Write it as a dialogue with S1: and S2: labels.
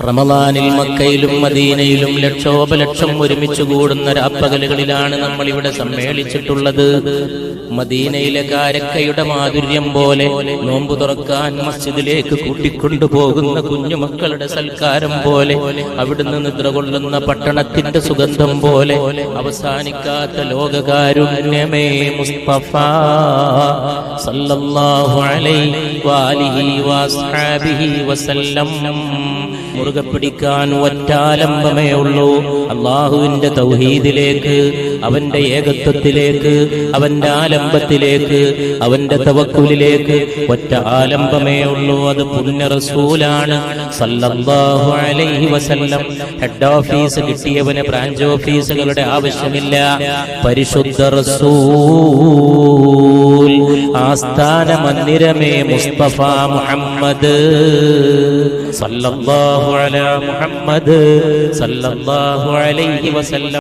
S1: റമദാനിൽ മക്കയിലും മദീനയിലും ലക്ഷോപലക്ഷം ഒരുമിച്ച് കൂടുന്ന രാപ്പകലുകളിലാണ് നമ്മൾ ഇവിടെ സമ്മേളിച്ചിട്ടുള്ളത്. മദീനയിലെ കാരക്കയുടെ മാധുര്യം പോലെ നോമ്പ് തുറക്കാൻ മസ്ജിദിലേക്ക് കൂട്ടിക്കൊണ്ടുപോകുന്ന കുഞ്ഞുമക്കളുടെ സൽക്കാരം പോലെ അവിടുന്ന് നിദ്ര കൊള്ളുന്ന പട്ടണത്തിന്റെ സുഗന്ധം പോലെ അവസാനിക്കാത്ത ലോകകാരുണ്യമേ മുസ്തഫ സല്ലല്ലാഹു അലൈഹി വആലിഹി വഅസ്ഹാബിഹി വസല്ലം. മുറുകെ പിടിക്കാൻ ഒറ്റാലംബമേ ഉള്ളൂ. അള്ളാഹുവിന്റെ തൗഹീദിലേക്ക്, അവന്റെ ഏകത്വത്തിലേക്ക്, അവന്റെ ആലംബത്തിലേക്ക്, അവന്റെ തവക്കുലിലേക്ക് ഒറ്റ ആലംബമേ ഉള്ളൂ. അത് പുണ്യ റസൂലാണ് സല്ലല്ലാഹു അലൈഹി വസല്ലം. ഹെഡ് ഓഫീസ് കിട്ടിയവന് ബ്രാഞ്ച് ഓഫീസുകളുടെ ആവശ്യമില്ല. പരിശുദ്ധ റസൂൽ ആസ്ഥാന മന്ദിരമേ മുസ്തഫ മുഹമ്മദ് സല്ലല്ലാഹു അലാ മുഹമ്മദ് സല്ലല്ലാഹു അലൈഹി വസല്ലം.